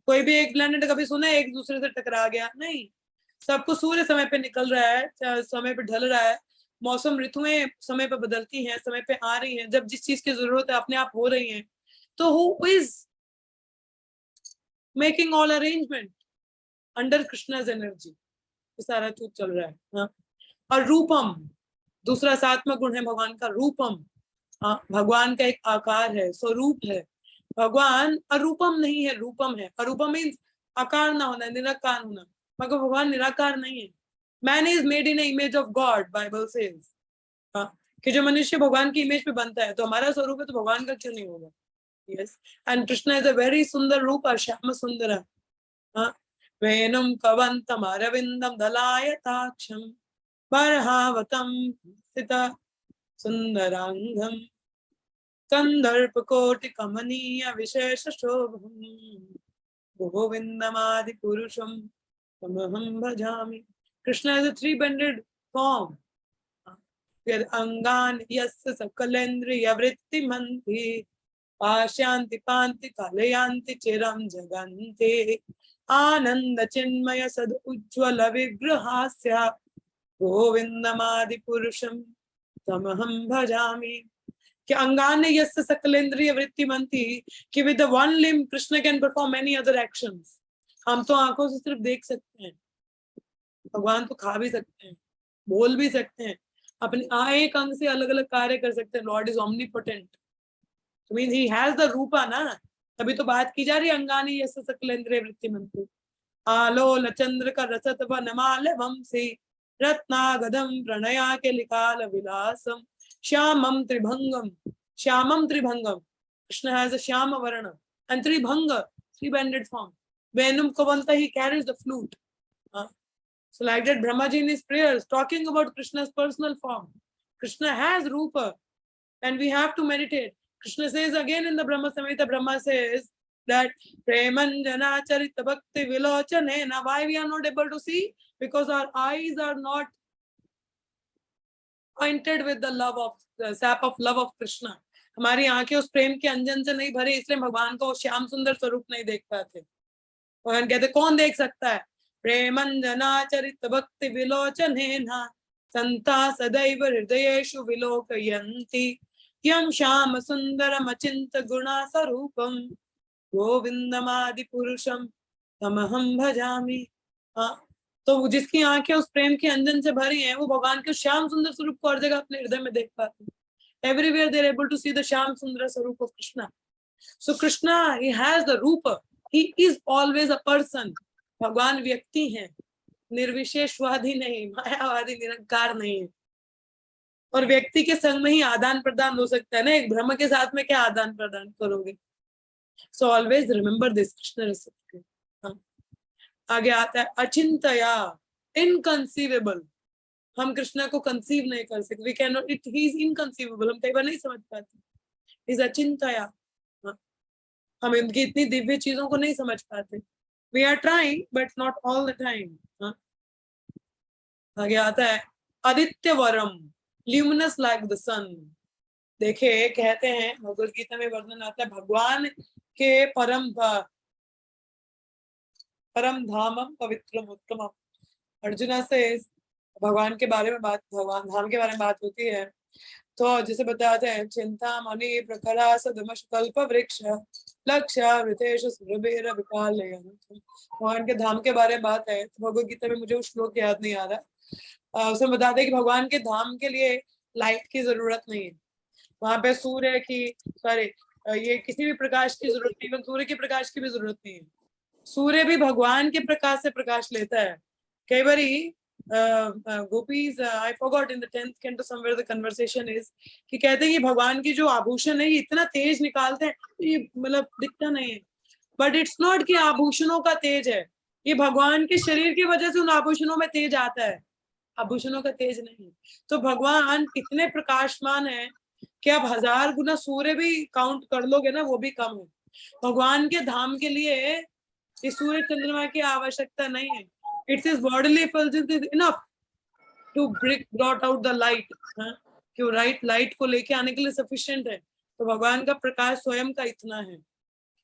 कोई भी एक प्लैनेट कभी सुना है एक दूसरे से टकरा गया? नहीं, सबको सूर्य समय पे निकल रहा है, समय पे ढल रहा है, मौसम ऋतुएं समय पे बदलती हैं, समय पे आ रही हैं, जब जिस चीज की जरूरत है अपने आप हो रही है, तो who is making all arrangement under Krishna's energy, सारा कुछ चल रहा है। हाँ? और रूपम, दूसरा सात्मक गुण है भगवान का रूपम। भगवान का एक आकार है, स्वरूप है। भगवान अरूपम नहीं है, रूपम है। अरूपम मीन्स आकार ना होना, निराकार होना, मगर भगवान निराकार नहीं है। Man is made in image of God, Bible says कि जो मनुष्य भगवान की इमेज पे बनता है, तो हमारा स्वरूप है तो भगवान का क्यों नहीं होगा। Yes, and Krishna is a very सुंदर रूप, श्याम सुंदर। वेणुम कवंतम अरविंदम दलायताक्षम बर्हावतम स्थिता सुंदरांगम कंदर्प कोटि कमनीय विशेष शोभम गोविंदमादि पुरुषम तमहं भजामि। Krishna is a three-banded form. अंगान यस्य सकलेन्द्रिय वृत्ति मंति पाशांति पांति कलयांति चिरम जगन्ते आनंद चिन्मय सद उज्ज्वल विग्रहास्य गोविंदमादि पुरुषम तमहं भजामि। कि अंगान यस्य सकलेन्द्रिय वृत्ति मंति, कि with the one limb Krishna can perform many other actions। हम तो आंखों से सिर्फ देख सकते हैं, भगवान तो खा भी सकते हैं, बोल भी सकते हैं, अपने एक अंग से अलग अलग कार्य कर सकते हैं। लॉर्ड इज ऑमनीपोटेंट, तो मींस ही हैज द रूपा ना, तभी तो बात की जा रही है अंगानी यस्य सकलेन्द्रिय वृत्ति मंत्री। आलोल चंद्र का रसत वनमाल वंशी रत्नागदम प्रणया के लिकाल विलासम श्यामम त्रिभंगम। श्यामम त्रिभंगम, कृष्ण हैज अ श्याम वर्ण and Tribhanga, three-banded form। Venum Kavanta, he carries the flute। So like that, Brahmaji in his prayers talking about Krishna's personal form. Krishna has Rupa and we have to meditate. Krishna says again in the Brahma Samhita, Brahma says that Premanjana Charita Bhakti Vilochanena. Why we are not able to see? Because our eyes are not pointed with the love of the sap of love of Krishna। हमारी आंखें उस प्रेम के अंजन से नहीं भरी, इसलिए भगवान को श्याम सुंदर स्वरूप नहीं देख पाते। भगवान कहते कौन देख सकता है? प्रेमंजना चरित भक्ति विलोचनेना संता सदैव हृदयेषु विलोकयन्ति यं श्याम सुंदरम अचिंत गुणा स्वरूपम गोविंदमादि पुरुषम तमहं भजामि। तो जिसकी आंखें उस प्रेम के अंजन से भरी हैं, वो भगवान के श्याम सुंदर स्वरूप को हर जगह अपने हृदय में देख पाते हैं। Everywhere they are able to see the Shyam सुंदर स्वरूप of Krishna। So Krishna, he has the रूप, he is always a person। भगवान व्यक्ति हैं, निर्विशेषवादी नहीं, मायावादी निरंकार नहीं है। और व्यक्ति के संग में ही आदान प्रदान हो सकता है ना, एक ब्रह्म के साथ में क्या आदान प्रदान करोगे। So always remember this, Krishna. आगे आता है अचिंतया, इनकंसीवेबल। हम कृष्णा को कंसीव नहीं कर सकते, we can not, it he is inconceivable, हम कई बार नहीं समझ पाते। इज अचिंतया, हम इनकी इतनी दिव्य चीजों को नहीं समझ पाते। We are trying but not all the time. आगे आता है आदित्य वरम, ल्यूमिनस लाइक द सन। देखे, कहते हैं भगवद गीता में वर्णन आता है भगवान के परम धामम पवित्रम उत्तमम। अर्जुना से भगवान के बारे में बात, भगवान धाम के बारे में बात होती है, तो जैसे बताते हैं चिंता मणि प्रखरा सदमश कल्प वृक्ष लक्ष्य वृतेश सुरभेर विकालयन्। भगवान के धाम के बारे में बात है। तो भगवद गीता में मुझे वो श्लोक याद नहीं आ रहा, उसमें बताते हैं कि भगवान के धाम के लिए लाइट की जरूरत नहीं है। वहां पे सूर्य की, सॉरी, ये किसी भी प्रकाश की जरूरत नहीं, इवन सूर्य के प्रकाश की भी जरूरत नहीं है। सूर्य भी भगवान के प्रकाश से प्रकाश लेता है। कई बारी gopis, I forgot in the 10th canto somewhere the conversation is, कि कहते हैं कि भगवान की जो आभूषण है ये इतना तेज निकालते हैं, ये मतलब दिखता नहीं है। बट इट्स नॉट कि आभूषणों का तेज है, ये भगवान के शरीर की वजह से उन आभूषणों में तेज आता है, आभूषणों का तेज नहीं। तो भगवान इतने प्रकाशमान है कि आप 1000 गुना सूर्य भी काउंट कर लोगे ना, वो भी कम है। भगवान के धाम के लिए इस सूर्य चंद्रमा की आवश्यकता नहीं है। It's his bodily effulgence is enough to blot out the light। कि राइट लाइट को लेके आने के लिए सफिशिएंट है। तो भगवान का प्रकाश स्वयं का इतना है,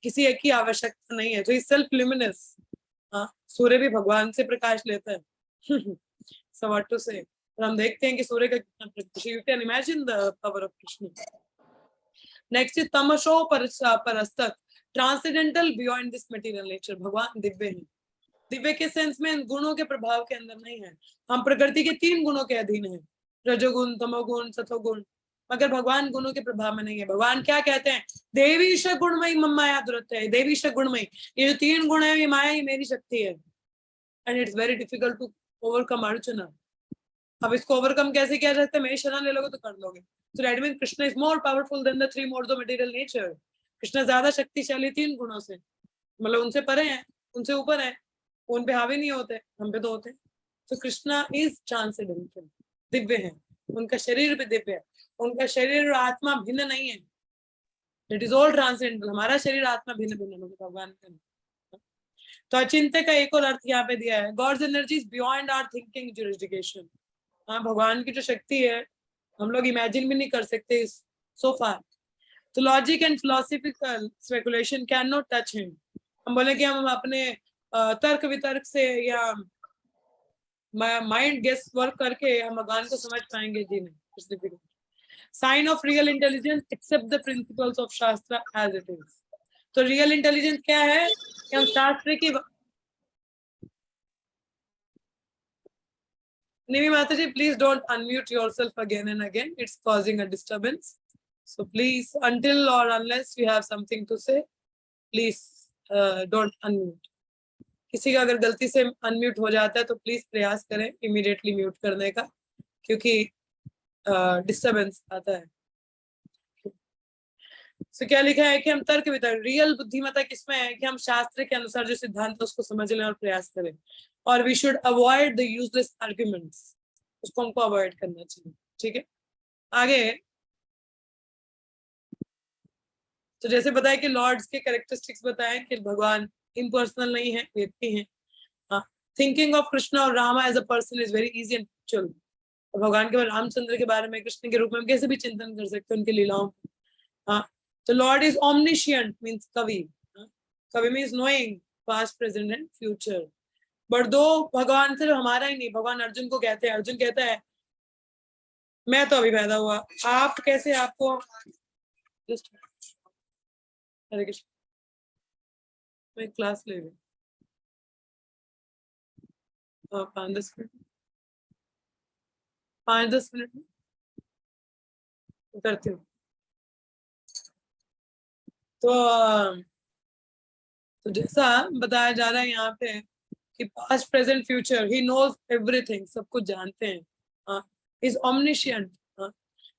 किसी एक की आवश्यकता नहीं है। तो इस सेल्फ ल्यूमिनस। सूर्य भी भगवान से प्रकाश लेता है। So what to say? और हम देखते हैं कि सूर्य का कितना प्रकाश, you can imagine the power of Krishna. Next is तमसो परस्तक, transcendental beyond this material nature. भगवान दिव्य है, दिव्य के सेंस में गुणों के प्रभाव के अंदर नहीं है। हम प्रकृति के 3 गुणों के अधीन हैं, रजोगुण, तमोगुण, सतोगुण, मगर भगवान गुणों के प्रभाव में नहीं है। भगवान क्या कहते हैं, देवी श गुणमयी मम माया दुरत्य है, देवी श गुणमयी, ये जो 3 गुण है, ये माया ही मेरी शक्ति है। And it's very difficult to overcome Arjun. अब इसको ओवरकम कैसे किया जाता है, मेरी शरण ले लोगे तो कर लोगे। So that means Krishna is more powerful than the 3 modes of material nature. Krishna ज्यादा शक्तिशाली 3 गुणों से, मतलब उनसे परे हैं, उनसे ऊपर है, उन पे हावी नहीं होते, हम पे तो होते हैं। So Krishna is transcendental, Divya है, उनका शरीर भी दिव्य है, उनका शरीर और आत्मा भिन्न नहीं है। इट इज ऑल ट्रांसेंडेंटल, हमारा शरीर आत्मा भिन्न भिन्न है भगवान का। तो अचिंत्य का एक और अर्थ यहाँ पे दिया है, God's energy is beyond our thinking jurisdiction. हाँ, भगवान की जो शक्ति है हम लोग इमेजिन भी नहीं कर सकते सो फार। तो logic and philosophical speculation can not touch him. हम बोले कि हम अपने तर्क वितर्क से या माइंड गेस वर्क करके हम भगवान को समझ पाएंगे, जी नहीं। Sign of real intelligence accept the principles of shastra as it is. तो रियल इंटेलिजेंस क्या है कि हम शास्त्र की, Nimi Mataji, please don't unmute yourself again and again. It's causing a disturbance. So please, until or unless you have something to say, please don't unmute. किसी का अगर गलती से अनम्यूट हो जाता है तो प्लीज प्रयास करें इमीडिएटली म्यूट करने का, क्योंकि डिस्टर्बेंस आता है। So क्या लिखा है कि हम तर्क वितर्क, रियल बुद्धिमत्ता किसमें है कि हम शास्त्र के अनुसार जो सिद्धांत है उसको समझ लें और प्रयास करें। और we should avoid the useless arguments, उसको हमको अवॉइड करना चाहिए। ठीक है, आगे तो जैसे बताया कि लॉर्ड्स के कैरेक्टरिस्टिक्स बताएं कि भगवान इम्पर्सनल नहीं है, व्यक्ति हैं। थिंकिंग ऑफ कृष्णा और Rama as a person is very easy and चल। भगवान के रामचंद्र के बारे में, कृष्ण के रूप में हम कैसे भी चिंतन कर सकते हैं उनकी लीलाओं। तो लॉर्ड इज omniscient मीन्स कवि, कवि means knowing past present and future. But दो भगवान सिर्फ हमारा ही नहीं, भगवान अर्जुन को कहते हैं, अर्जुन कहता है मैं तो अभी पैदा हुआ, आप कैसे, आपको जस्ट हरे कृष्ण, मैं क्लास ले रही 5-10 मिनट, 5-10 मिनट करती हूँ। तो जैसा बताया जा रहा है यहाँ पे कि past present future, he knows everything, सब कुछ जानते हैं, इज omniscient।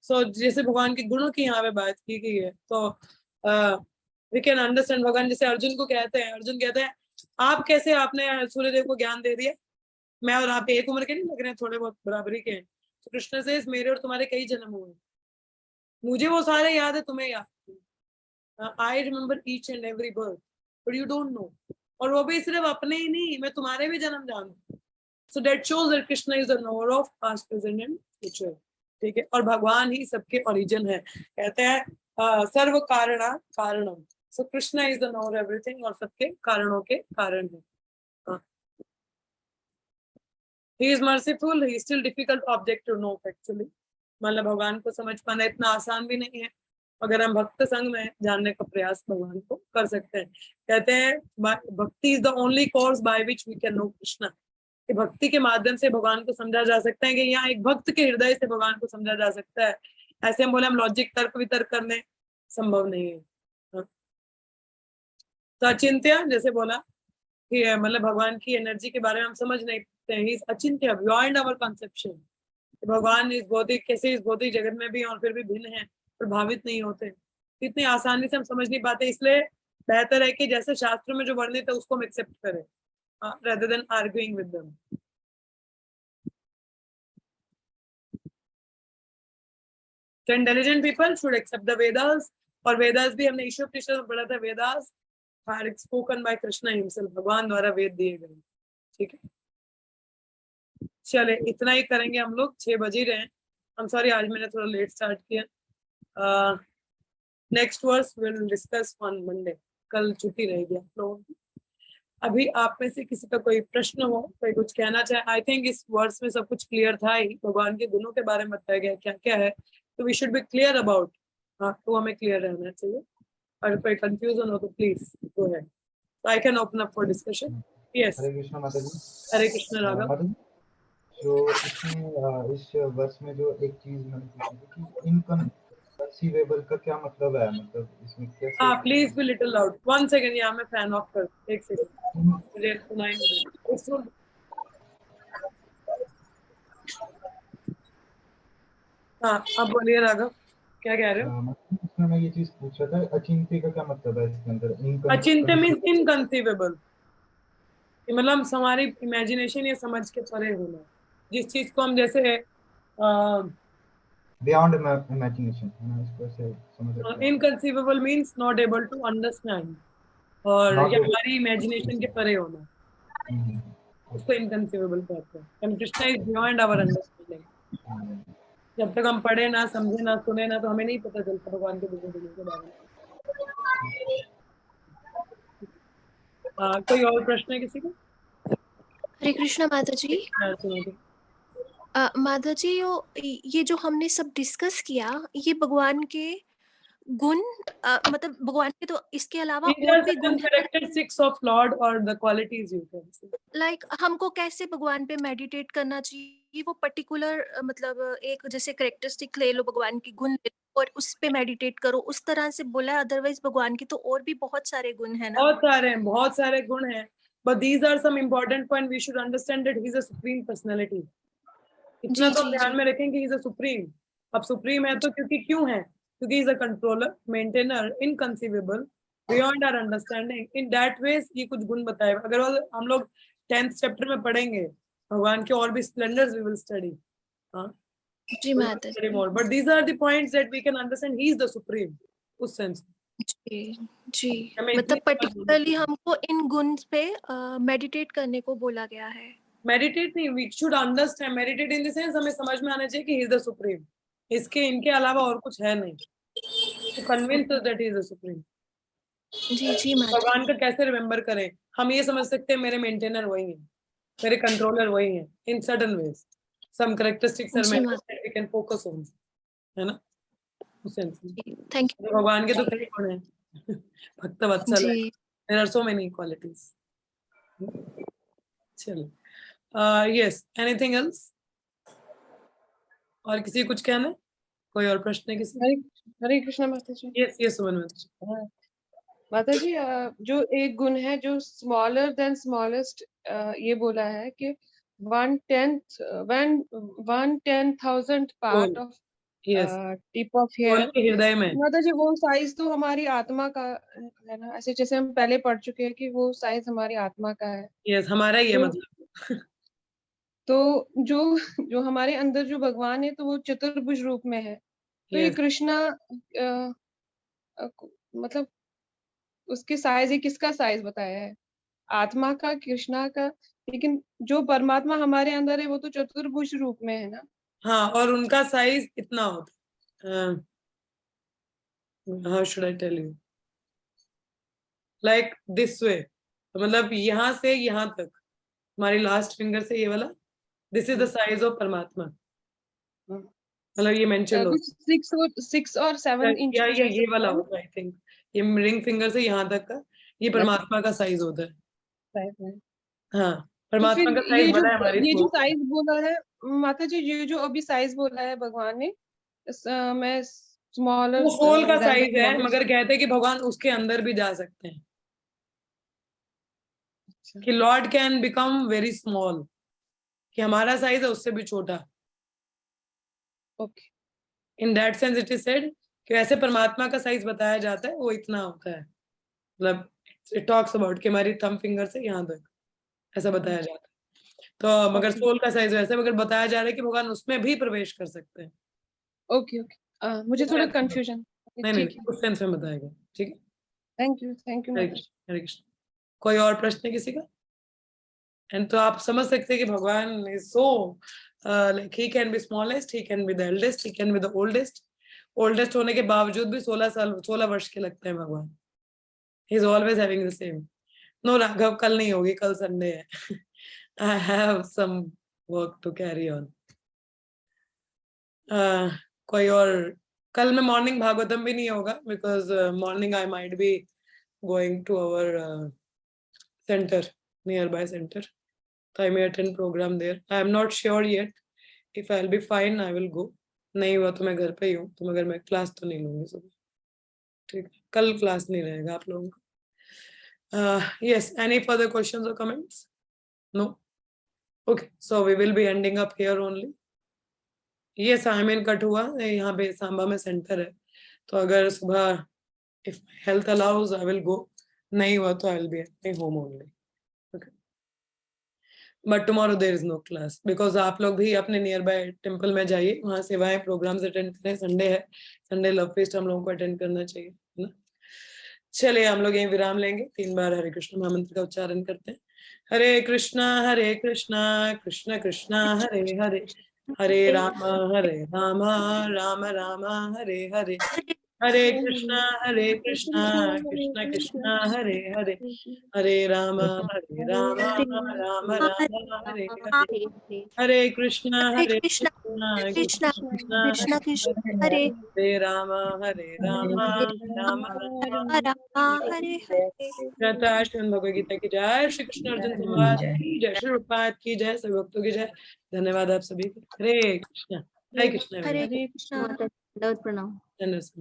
सो जैसे भगवान के गुणों की यहाँ पे बात की गई है तो वी कैन अंडरस्टैंड। भगवान जैसे अर्जुन को कहते हैं, अर्जुन कहते हैं आप कैसे, आपने सूर्यदेव को ज्ञान दे दिया, मैं और आप एक उम्र के नहीं लग रहे हैं, थोड़े बहुत बराबरी के हैं। तो कृष्ण से मेरे और तुम्हारे कई जन्म हुए, मुझे वो सारे याद है, तुम्हें याद नहीं। I remember each and every birth but you don't know, और वो भी सिर्फ अपने ही नहीं, मैं तुम्हारे भी जन्म जानता हूँ। So that shows that Krishna is the knower of past present and future. ठीक है, और भगवान ही सबके ओरिजिन है। कहते हैं सर्व कारणा कारणम, so Krishna is the knower everything, और सबके कारणों के कारण है। He is merciful, he is still difficult object to know actually. मतलब भगवान को समझ पाना इतना आसान भी नहीं है, अगर हम भक्त संग में जानने का प्रयास भगवान को कर सकते हैं। कहते हैं bhakti is the only course by which we can know Krishna, कि भक्ति के माध्यम से भगवान को समझा जा सकता है, कि यहाँ एक भक्त के हृदय से भगवान को समझा जा सकता है। ऐसे हम बोले हम लॉजिक तर्क वितर्क करने संभव नहीं है। तो अचिंत्य जैसे बोला कि मतलब भगवान की एनर्जी के बारे में हम समझ नहीं सकते हैं, अचिंत्य बियॉन्ड आवर कंसेप्शन। भगवान इस भौतिक, कैसे इस भौतिक जगत में भी और फिर भी भिन्न है, प्रभावित नहीं होते, इतनी आसानी से हम समझ नहीं पाते। इसलिए बेहतर है कि जैसे शास्त्रों में जो वर्णित है उसको हम एक्सेप्ट करें, rather than arguing with them. So intelligent people should accept the Vedas, और वेदास भी हमने ईश्वर कृष्ण में पढ़ा था, Vedas are spoken by Krishna himself, भगवान द्वारा वेद दिए गए। ठीक है, चले इतना ही करेंगे हम लोग, 6 बज ही रहे हैं। I'm sorry आज मैंने थोड़ा लेट स्टार्ट किया। Next verse will discuss on Monday, कल छुट्टी रहेगी आप लोगों की। अभी आप में से किसी का कोई प्रश्न हो, कोई कुछ कहना चाहे? आई थिंक इस वर्ष में सब कुछ क्लियर था ही, भगवान के गुणों के बारे में बताया गया क्या क्या है, तो we should be clear about. हाँ, तो हमें क्लियर रहना चाहिए। और कोई कंफ्यूजन हो तो please go ahead, I can open up for discussion. Yes, Hare Krishna माता जी। हरे कृष्ण राघव। माता जी, जो इसमें इस वर्ष में जो एक चीज मैंने पूछी थी कि इनकंसीवेबल का क्या मतलब है, मतलब इसमें कैसे? हाँ, please be little loud. 1 second, यहाँ मैं फैन ऑफ कर, 1 सेकंड, मुझे सुनाई नहीं दे रहा। हाँ, अब बोलिए राघव, क्या कह रहे हो? इसमें मैं ये चीज पूछ रहा था, अचिंत्य का क्या मतलब है इसके अंदर? अचिंत्य मीन्स इनकंसीवेबल, मतलब हमारी इमेजिनेशन या समझ के परे होना, जिस चीज को हम जैसे बियॉन्ड इमेजिनेशन, मैं इसको ऐसे समझ सकता हूँ। Inconceivable means not able to understand, और Not ये able- हमारी इमेजिनेशन के परे होना, उसको इनकंसीवेबल कहते हैं। And Krishna is beyond our understanding. जब तक हम पढ़े ना, समझे ना, सुने ना, तो हमें नहीं पता चलता भगवान के दिव्य गुणों के बारे में। कोई और प्रश्न है किसी को? हरे कृष्णा माता जी। सुनो। माता जी, ये जो हमने सब डिस्कस किया, ये भगवान के गुण, मतलब भगवान के तो इसके अलावा These और are भी गुण certain है। characteristics of Lord or the qualities you can say. Like हमको कैसे भगवान पे मेडिटेट करना चाहिए, वो पर्टिकुलर मतलब एक जैसे करेक्टरिस्टिक ले लो, भगवान की गुण ले लो और उस पे मेडिटेट करो, उस तरह से बोला है। अदरवाइज भगवान के तो और भी बहुत सारे गुण है ना। बहुत सारे गुण हैं, but these are some important point we should understand that he is a supreme personality. इतना जी तो जी ध्यान जी में रखें कि he is a supreme. अब supreme है तो क्यों है? क्योंकि he is a controller, maintainer, inconceivable, beyond our understanding. In that ways ये कुछ गुण बताए। अगर हम लोग 10th चैप्टर में पढ़ेंगे भगवान के और भी स्प्लेंडर्स we will study. हाँ, जी माता जी। more. But these are the points that we can understand. He is the supreme. उस सेंस जी जी, हमें मतलब इतनी पर्टिकुलरली हमको इन गुण पे मेडिटेट करने को बोला गया है। मेडिटेट नहीं, we should understand. Meditate in the sense हमें समझ में आना चाहिए कि ही इज द सुप्रीम, इसके इनके अलावा और कुछ है नहीं, तो convince that he is the supreme. जी जी माता। भगवान का कैसे रिमेम्बर करें? हम ये समझ सकते हैं मेरे मेंटेनर वही हैं, मेरे कंट्रोलर वही हैं, in certain ways some characteristics are जी mentioned that we can focus on, है ना, उस सेंस में। थैंक तो भगवान के तो कई गुण हैं, भक्त यू वत्सल है, जी। There are so many qualities. चलो, यस, एनीथिंग एल्स? और किसी कुछ कहना है? कोई और प्रश्न है किसी? हरे कृष्णा माता जी। यस यस सुमन माता। हाँ, माता जी, जो एक गुण है जो स्मॉलर देन स्मॉलेस्ट, ये बोला है कि 1/10,000 part of yes, tip of बोल हेयर। के हृदय में। माता जी, वो साइज तो हमारी आत्मा का है ना, ऐसे जैसे हम पहले पढ़ चुके हैं कि वो साइज हमारी आत्मा का है। यस, हमारा ही है तो मतलब। तो जो जो हमारे अंदर जो भगवान है, तो वो चतुर्भुज रूप में है। तो ये यस, कृष्णा मतलब उसके साइज, ये किसका साइज बताया है? आत्मा का, कृष्णा का? लेकिन जो परमात्मा हमारे अंदर है वो तो चतुर्भुज रूप में है ना। हाँ, और उनका साइज इतना होता है, how should I tell you, like this way, मतलब यहाँ से यहाँ तक, हमारी लास्ट फिंगर से ये वाला, this is the size of परमात्मा, मतलब ये मेंशन हो, कुछ 6 और 7 इंच या कुछ ये ऐसा वाला है ना? होता है, आई थिंक ये रिंग फिंगर से यहाँ तक का, ये परमात्मा का साइज होता है। Size है। हाँ, तो परमात्मा फिर का साइज बड़ा है हमारी ये जो सोच से। साइज बोला है माता जी, ये जो अभी साइज बोला है भगवान ने, मैं स्मॉलर वो सोल का देन द साइज है, स्मॉलेस्ट। मगर कहते हैं कि भगवान उसके अंदर भी जा सकते हैं, कि Lord can become very small, कि हमारा साइज है उससे भी छोटा। Okay. In that sense it is said कि ऐसे परमात्मा का साइज बताया जाता है, वो इतना होता है, मतलब इट टॉक्स अबाउट कि हमारी थंब फिंगर से यहाँ तक ऐसा बताया जाता है। तो मगर ओके सोल का साइज वैसे, मगर बताया जा रहा है कि भगवान उसमें भी प्रवेश कर सकते हैं। ओके ओके, मुझे थोड़ा कंफ्यूजन। नहीं ठीक है, उस सेंस में बताया गया। ठीक है, थैंक यू हरे माता जी। कृष्ण, हरे कृष्ण। कोई और प्रश्न है किसी का? एंड तो आप समझ सकते हैं कि भगवान is so like he can be smallest, he can be the eldest, he can be the oldest. Oldest होने के बावजूद भी 16 वर्ष के लगते हैं भगवान। He is always having the same. No Raghav, कल नहीं होगी, कल संडे है। I have some work to carry on. कोई और? कल में मॉर्निंग भागवतम भी नहीं होगा because morning I might be going to our center, nearby center. So I may attend program there. I am not sure yet. If I'll be fine, I will go. नहीं हुआ तो मैं घर पे ही हूँ, तो मगर मैं क्लास तो नहीं लूंगी सुबह। ठीक है, कल क्लास नहीं रहेगा आप लोगों का। Yes, any further questions or comments? No. Okay, so we will be ending up here only. Yes, I am in Kathua, यहाँ पे सांबा में सेंटर है, तो अगर सुबह if health allows, I will go. नहीं हुआ तो I will be at my home only. Okay. But tomorrow there is no class because आप लोग भी अपने नियर बाय टेम्पल में जाइए, वहाँ सेवाएं प्रोग्राम्स अटेंड करें। संडे है, संडे लव फेस्ट हम लोगों को अटेंड करना चाहिए, है ना। चलिए हम लोग यहीं विराम लेंगे, 3 बार हरे कृष्ण महामंत्र का उच्चारण करते हैं। हरे कृष्णा कृष्ण कृष्ण हरे हरे, हरे राम राम राम हरे हरे, हरे कृष्णा कृष्ण कृष्ण हरे हरे, हरे राम राम राम हरे हरे, हरे कृष्णा कृष्ण कृष्ण कृष्ण कृष्ण हरे हरे राम राम राम हरे हरे। श्रीमद् भगवद गीता की जय, श्री कृष्ण अर्जुन संवाद की जय, श्री रूपात की जय, सभी भक्तों की जय। धन्यवाद आप सभी को। हरे कृष्ण, हरे कृष्ण, हरे हरे कृष्ण। दंडवत प्रणाम। कृष्ण।